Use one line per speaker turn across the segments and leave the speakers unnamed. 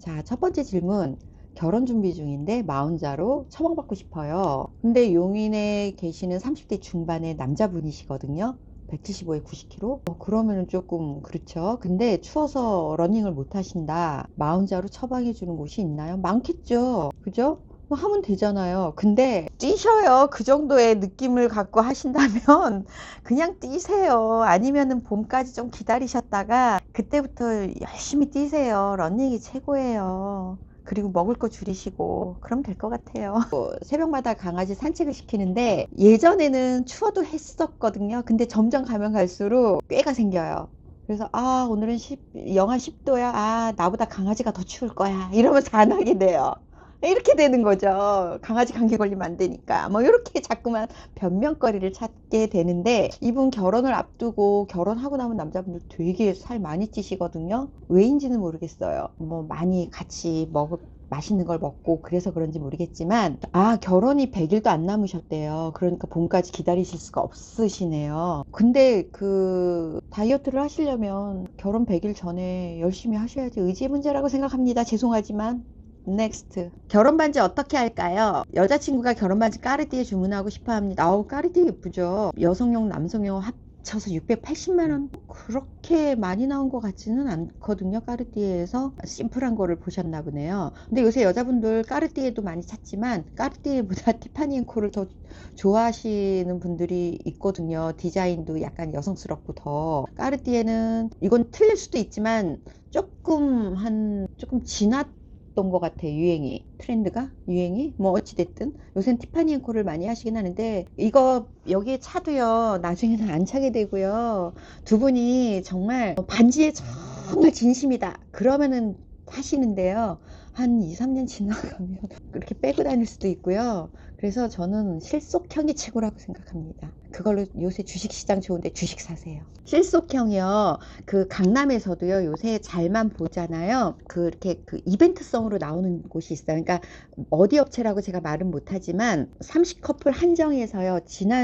자, 첫 번째 질문. 결혼 준비 중인데 마흔자로 처방받고 싶어요. 근데 용인에 계시는 30대 중반의 남자분이시거든요. 175에 90kg? 그러면은 조금 그렇죠. 근데 추워서 러닝을 못 하신다. 마흔자로 처방해 주는 곳이 있나요? 많겠죠. 그죠? 그거 하면 되잖아요. 근데 뛰셔요. 그 정도의 느낌을 갖고 하신다면 그냥 뛰세요. 아니면은 봄까지 좀 기다리셨다가 그때부터 열심히 뛰세요. 러닝이 최고예요. 그리고 먹을 거 줄이시고 그럼 될 것 같아요. 새벽마다 강아지 산책을 시키는데 예전에는 추워도 했었거든요. 근데 점점 가면 갈수록 꾀가 생겨요. 그래서 아, 오늘은 영하 10도야. 아, 나보다 강아지가 더 추울 거야. 이러면서 안 하게 돼요. 이렇게 되는 거죠. 강아지 감기 걸리면 안 되니까. 뭐 이렇게 자꾸만 변명거리를 찾게 되는데, 이분 결혼을 앞두고 결혼하고 나면 남자분들 되게 살 많이 찌시거든요. 왜인지는 모르겠어요. 뭐 많이 같이 맛있는 걸 먹고 그래서 그런지 모르겠지만, 아, 결혼이 100일도 안 남으셨대요. 그러니까 봄까지 기다리실 수가 없으시네요. 근데 그 다이어트를 하시려면 결혼 100일 전에 열심히 하셔야지. 의지의 문제라고 생각합니다. 죄송하지만. 넥스트. 결혼 반지 어떻게 할까요? 여자친구가 결혼 반지 까르띠에 주문하고 싶어 합니다. 아우, 까르띠에 예쁘죠. 여성용 남성용 합쳐서 680만원. 그렇게 많이 나온 것 같지는 않거든요. 까르띠에에서 심플한 거를 보셨나 보네요. 근데 요새 여자분들 까르띠에도 많이 찾지만 까르띠에보다 티파니앤코를 더 좋아하시는 분들이 있거든요. 디자인도 약간 여성스럽고 더. 까르띠에는 이건 틀릴 수도 있지만 조금 지났던 것 같아. 유행이, 트렌드가, 유행이 뭐 어찌됐든 요새는 티파니 앤 코를 많이 하시긴 하는데, 이거 여기에 차도요 나중에는 안 차게 되고요. 두 분이 정말 반지에 정말 진심이다 그러면은 하시는데요, 한 2, 3년 지나가면 그렇게 빼고 다닐 수도 있고요. 그래서 저는 실속형이 최고라고 생각합니다. 그걸로 요새 주식시장 좋은데 주식 사세요. 실속형이요. 그 강남에서도요 요새 잘만 보잖아요. 그렇게 그 이벤트성으로 나오는 곳이 있어요. 그러니까 어디 업체라고 제가 말은 못하지만 30커플 한정해서요.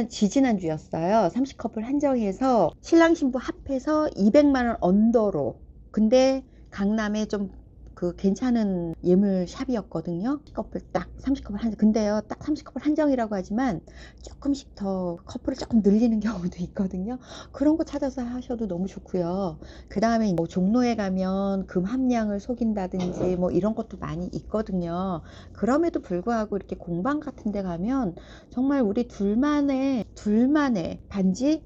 지지난주였어요. 30커플 한정해서 신랑 신부 합해서 200만원 언더로. 근데 강남에 좀 그 괜찮은 예물 샵이었거든요. 커플 딱 30커플 한정. 근데요, 딱 30커플 한정이라고 하지만 조금씩 더 커플을 조금 늘리는 경우도 있거든요. 그런 거 찾아서 하셔도 너무 좋고요. 그 다음에 뭐 종로에 가면 금 함량을 속인다든지 뭐 이런 것도 많이 있거든요. 그럼에도 불구하고 이렇게 공방 같은 데 가면 정말 우리 둘만의 반지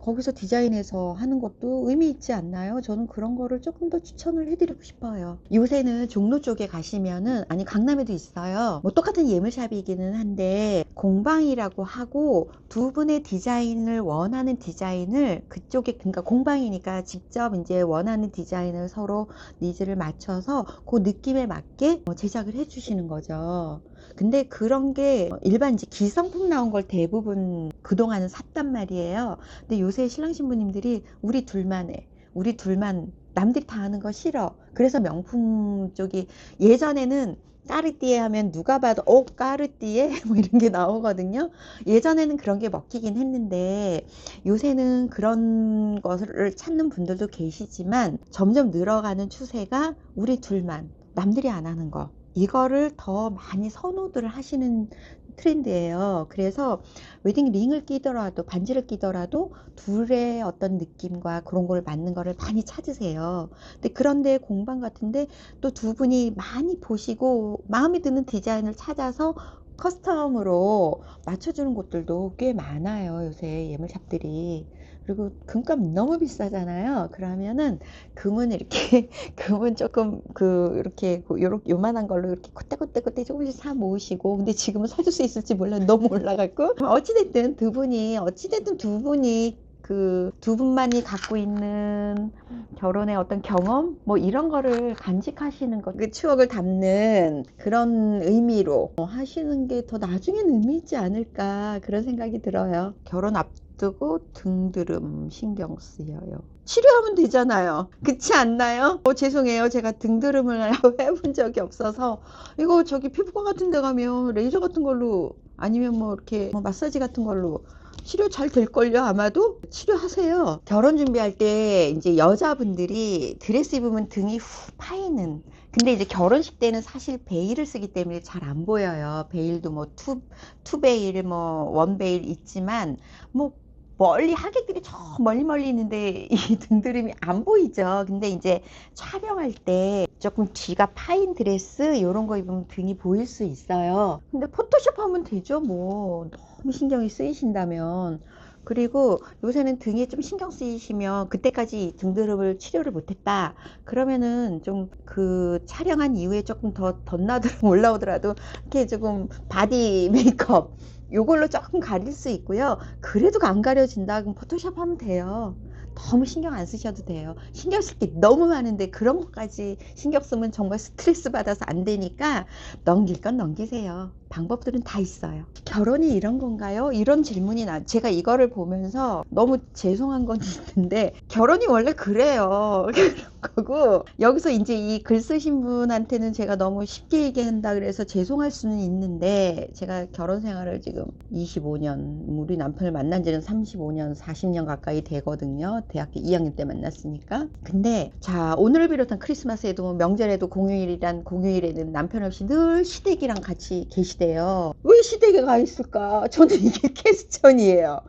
거기서 디자인해서 하는 것도 의미 있지 않나요? 저는 그런 거를 조금 더 추천을 해드리고 싶어요. 요새는 종로 쪽에 가시면은, 아니 강남에도 있어요. 뭐 똑같은 예물샵이기는 한데 공방이라고 하고 두 분의 디자인을 원하는 디자인을 그쪽에, 그러니까 공방이니까 직접 이제 원하는 디자인을 서로 니즈를 맞춰서 그 느낌에 맞게 제작을 해주시는 거죠. 근데 그런 게 일반 이제 기성품 나온 걸 대부분 그동안은 샀단 말이에요. 근데 요새 신랑 신부님들이 우리 둘만 남들이 다 하는 거 싫어. 그래서 명품 쪽이, 예전에는 까르띠에 하면 누가 봐도 까르띠에 뭐 이런 게 나오거든요. 예전에는 그런 게 먹히긴 했는데 요새는 그런 것을 찾는 분들도 계시지만 점점 늘어가는 추세가 우리 둘만, 남들이 안 하는 거, 이거를 더 많이 선호들 하시는 트렌드예요. 그래서 웨딩 링을 끼더라도, 반지를 끼더라도 둘의 어떤 느낌과 그런 걸 맞는 거를 많이 찾으세요. 근데 그런데 공방 같은데 또 두 분이 많이 보시고 마음에 드는 디자인을 찾아서 커스텀으로 맞춰주는 곳들도 꽤 많아요. 요새 예물샵들이. 그리고 금값 너무 비싸잖아요. 그러면은 금은 이렇게 금은 조금 이렇게 요만한 걸로 이렇게 코떼 조금씩 사 모으시고. 근데 지금은 사줄 수 있을지 몰라, 너무 올라갔고. 어찌됐든 두 분이 그 두 분만이 갖고 있는 결혼의 어떤 경험 뭐 이런 거를 간직하시는 것, 그 추억을 담는 그런 의미로 하시는 게 더 나중에는 의미 있지 않을까, 그런 생각이 들어요. 결혼 앞두고 등드름 신경 쓰여요. 치료하면 되잖아요. 그렇지 않나요? 죄송해요. 제가 등드름을 해본 적이 없어서. 이거 저기 피부과 같은 데 가면 레이저 같은 걸로 아니면 뭐 이렇게 뭐 마사지 같은 걸로 치료 잘 될걸요. 아마도 치료하세요. 결혼 준비할 때 이제 여자분들이 드레스 입으면 등이 후 파이는, 근데 이제 결혼식 때는 사실 베일을 쓰기 때문에 잘 안 보여요. 베일도 뭐 투베일 뭐 원베일 있지만 뭐 멀리 하객들이 저 멀리 있는데 이 등드름이 안 보이죠. 근데 이제 촬영할 때 조금 뒤가 파인 드레스 이런 거 입으면 등이 보일 수 있어요. 근데 포토샵 하면 되죠. 뭐 너무 신경이 쓰이신다면. 그리고 요새는 등에 좀 신경 쓰이시면 그때까지 등드름을 치료를 못했다 그러면은 좀 그 촬영한 이후에 조금 더 덧나들어 올라오더라도 이렇게 조금 바디 메이크업 요걸로 조금 가릴 수 있고요. 그래도 안 가려진다 그럼 포토샵 하면 돼요. 너무 신경 안 쓰셔도 돼요. 신경 쓸 게 너무 많은데 그런 것까지 신경 쓰면 정말 스트레스 받아서 안 되니까 넘길 건 넘기세요. 방법들은 다 있어요. 결혼이 이런 건가요? 이런 질문이 제가 이거를 보면서 너무 죄송한 건 있는데 결혼이 원래 그래요. 그런 거고 여기서 이제 이 글 쓰신 분한테는 제가 너무 쉽게 얘기한다 그래서 죄송할 수는 있는데 제가 결혼 생활을 지금 25년, 우리 남편을 만난 지는 35년, 40년 가까이 되거든요. 대학교 2학년 때 만났으니까. 근데 자, 오늘을 비롯한 크리스마스에도 뭐 명절에도 공휴일이란 공휴일에는 남편 없이 늘 시댁이랑 같이 계시대요. 왜 시댁에 가 있을까? 저는 이게 퀘스천이에요.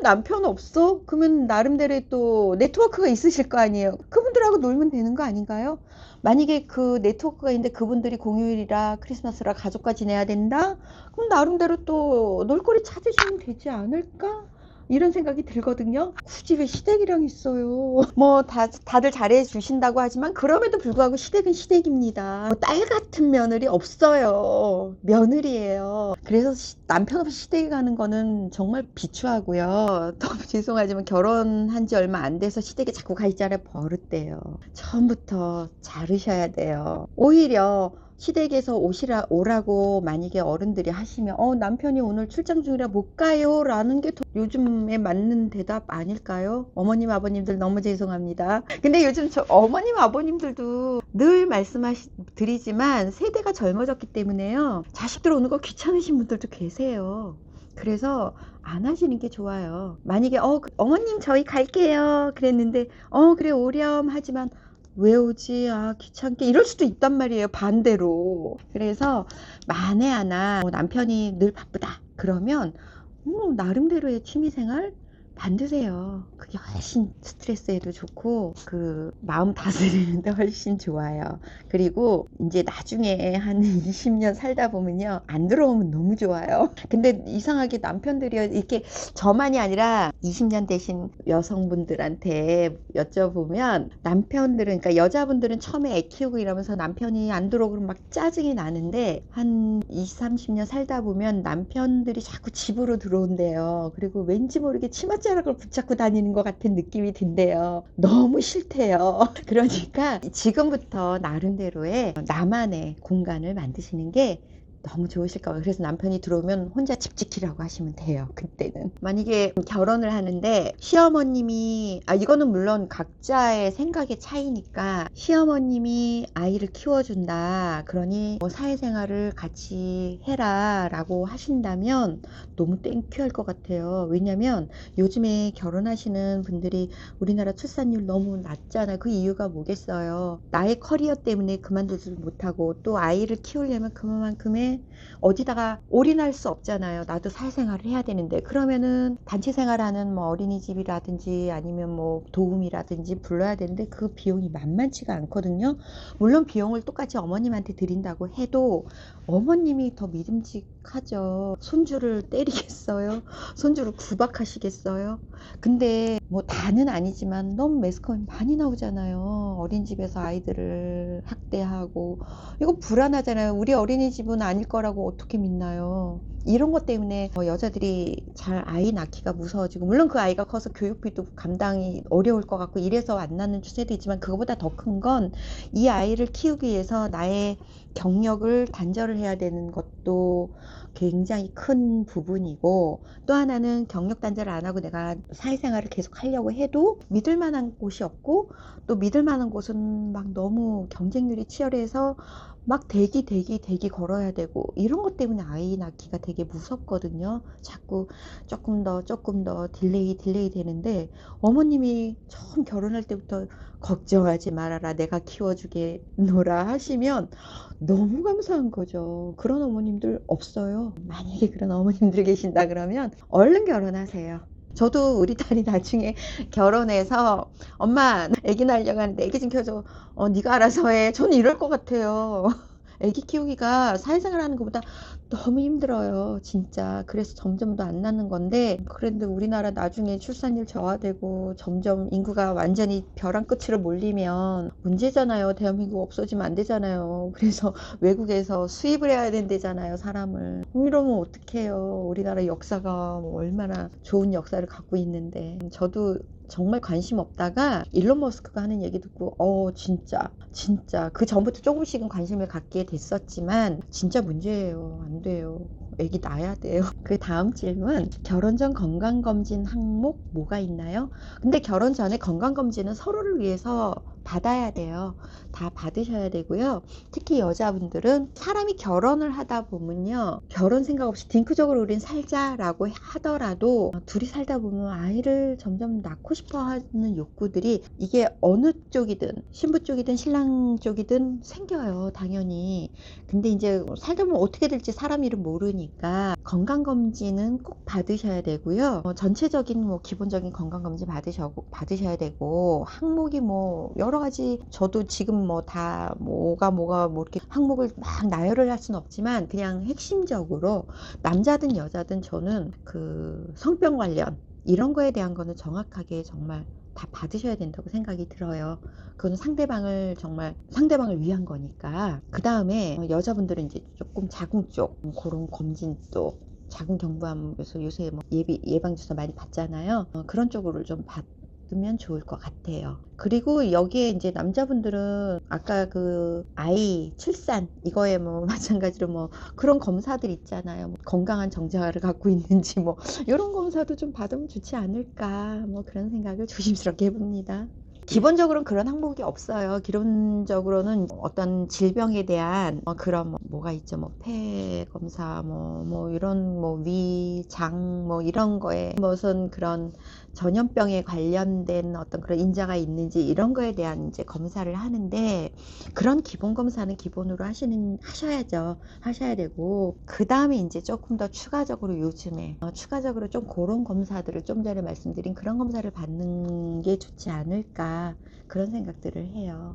남편 없어? 그러면 나름대로 또 네트워크가 있으실 거 아니에요. 그분들하고 놀면 되는 거 아닌가요? 만약에 그 네트워크가 있는데 그분들이 공휴일이라 크리스마스라 가족과 지내야 된다? 그럼 나름대로 또 놀거리 찾으시면 되지 않을까? 이런 생각이 들거든요. 굳이 왜 시댁이랑 있어요? 뭐 다들 잘해 주신다고 하지만 그럼에도 불구하고 시댁은 시댁입니다. 뭐딸 같은 며느리 없어요. 며느리예요. 그래서 남편 없이 시댁에 가는 거는 정말 비추하고요. 너무 죄송하지만 결혼한 지 얼마 안 돼서 시댁에 자꾸 가 있잖아요. 버릇돼요. 처음부터 자르셔야 돼요. 오히려 시댁에서 오라고 만약에 어른들이 하시면 남편이 오늘 출장 중이라 못 가요 라는 게 더 요즘에 맞는 대답 아닐까요? 어머님 아버님들 너무 죄송합니다. 근데 요즘 저 어머님 아버님들도 늘 드리지만 세대가 젊어졌기 때문에요. 자식들 오는 거 귀찮으신 분들도 계세요. 그래서 안 하시는 게 좋아요. 만약에 어머님 저희 갈게요 그랬는데 그래 오렴 하지만 왜 오지? 아, 귀찮게. 이럴 수도 있단 말이에요. 반대로. 그래서 만에 하나 남편이 늘 바쁘다. 그러면 나름대로의 취미생활 만드세요. 그게 훨씬 스트레스에도 좋고 그 마음 다스리는데 훨씬 좋아요. 그리고 이제 나중에 한 20년 살다 보면요. 안 들어오면 너무 좋아요. 근데 이상하게 남편들이 이렇게 저만이 아니라 20년 되신 여성분들한테 여쭤보면 남편들은 그러니까 여자분들은 처음에 애 키우고 이러면서 남편이 안 들어오고 그러면 막 짜증이 나는데 한 20, 30년 살다 보면 남편들이 자꾸 집으로 들어온대요. 그리고 왠지 모르게 치맛자락을 붙잡고 다니는 것 같은 느낌이 든대요. 너무 싫대요. 그러니까 지금부터 나름대로의 나만의 공간을 만드시는 게 너무 좋으실 거예요. 그래서 남편이 들어오면 혼자 집 지키라고 하시면 돼요. 그때는. 만약에 결혼을 하는데 시어머님이 이거는 물론 각자의 생각의 차이니까 시어머님이 아이를 키워준다. 그러니 뭐 사회생활을 같이 해라 라고 하신다면 너무 땡큐할 것 같아요. 왜냐면 요즘에 결혼하시는 분들이 우리나라 출산율 너무 낮잖아요. 그 이유가 뭐겠어요. 나의 커리어 때문에 그만두지 못하고 또 아이를 키우려면 그만큼의 어디다가 올인할 수 없잖아요. 나도 사회생활을 해야 되는데 그러면은 단체 생활하는 뭐 어린이집이라든지 아니면 뭐 도움이라든지 불러야 되는데 그 비용이 만만치가 않거든요. 물론 비용을 똑같이 어머님한테 드린다고 해도 어머님이 더 믿음직하죠. 손주를 때리겠어요? 손주를 구박하시겠어요? 근데 뭐 다는 아니지만 너무 매스컴이 많이 나오잖아요. 어린이집에서 아이들을 학대하고 이거 불안하잖아요. 우리 어린이집은 아닐 거라고 어떻게 믿나요? 이런 것 때문에 여자들이 잘 아이 낳기가 무서워지고 물론 그 아이가 커서 교육비도 감당이 어려울 것 같고 이래서 안 낳는 추세도 있지만 그거보다 더 큰 건 이 아이를 키우기 위해서 나의 경력을 단절을 해야 되는 것도 굉장히 큰 부분이고 또 하나는 경력 단절을 안 하고 내가 사회생활을 계속 하려고 해도 믿을 만한 곳이 없고 또 믿을 만한 곳은 막 너무 경쟁률이 치열해서 막 대기 걸어야 되고 이런 것 때문에 아이 낳기가 되게 무섭거든요. 자꾸 조금 더 딜레이 되는데 어머님이 처음 결혼할 때부터 "걱정하지 말아라. 내가 키워주겠노라." 하시면 너무 감사한 거죠. 그런 어머님들 없어요. 만약에 그런 어머님들 계신다 그러면 얼른 결혼하세요. 저도 우리 딸이 나중에 결혼해서 "엄마 나 아기 낳으려고 하는데 아기 좀 키워줘." 네가 알아서 해." 저는 이럴 것 같아요. 아기 키우기가 사회생활 하는 것보다 너무 힘들어요 진짜. 그래서 점점 더 안 낳는 건데 그런데 우리나라 나중에 출산율 저하되고 점점 인구가 완전히 벼랑 끝으로 몰리면 문제잖아요. 대한민국 없어지면 안 되잖아요. 그래서 외국에서 수입을 해야 된대잖아요 사람을. 이러면 어떡해요. 우리나라 역사가 뭐 얼마나 좋은 역사를 갖고 있는데. 저도 정말 관심 없다가 일론 머스크가 하는 얘기 듣고 진짜 그전부터 조금씩은 관심을 갖게 됐었지만 진짜 문제예요. 안 돼요. 애기 낳아야 돼요. 그다음 질문. 결혼 전 건강검진 항목 뭐가 있나요? 근데 결혼 전에 건강검진은 서로를 위해서 받아야 돼요. 다 받으셔야 되고요. 특히 여자분들은 사람이 결혼을 하다 보면요. 결혼 생각 없이 딩크적으로 우린 살자라고 하더라도 둘이 살다 보면 아이를 점점 낳고 싶어 하는 욕구들이 이게 어느 쪽이든 신부 쪽이든 신랑 쪽이든 생겨요. 당연히. 근데 이제 살다 보면 어떻게 될지 사람 일은 모르니까 건강검진은 꼭 받으셔야 되고요. 전체적인 뭐 기본적인 건강검진 받으셔야 되고 항목이 뭐 여러 가지 저도 지금 뭐 다 뭐가 뭐 이렇게 항목을 막 나열을 할 수는 없지만 그냥 핵심적으로 남자든 여자든 저는 그 성병 관련 이런 거에 대한 거는 정확하게 정말 다 받으셔야 된다고 생각이 들어요. 그건 상대방을 위한 거니까. 그 다음에 여자분들은 이제 조금 자궁 쪽 그런 검진도 자궁경부암에서 요새 뭐 예방주사 많이 받잖아요. 그런 쪽으로 좀 받으면 좋을 것 같아요. 그리고 여기에 이제 남자분들은 아까 그 아이 출산 이거에 뭐 마찬가지로 뭐 그런 검사들 있잖아요. 뭐 건강한 정자를 갖고 있는지 뭐 이런 검사도 좀 받으면 좋지 않을까 뭐 그런 생각을 조심스럽게 해봅니다. 기본적으로는 그런 항목이 없어요. 기본적으로는 어떤 질병에 대한 그런 뭐가 있죠. 뭐 폐 검사 뭐 이런 뭐 위, 장 뭐 이런 거에 무슨 그런 전염병에 관련된 어떤 그런 인자가 있는지 이런 거에 대한 이제 검사를 하는데 그런 기본 검사는 기본으로 하셔야죠. 하셔야 되고 그다음에 이제 조금 더 추가적으로 요즘에 추가적으로 좀 그런 검사들을 좀 전에 말씀드린 그런 검사를 받는 게 좋지 않을까 그런 생각들을 해요.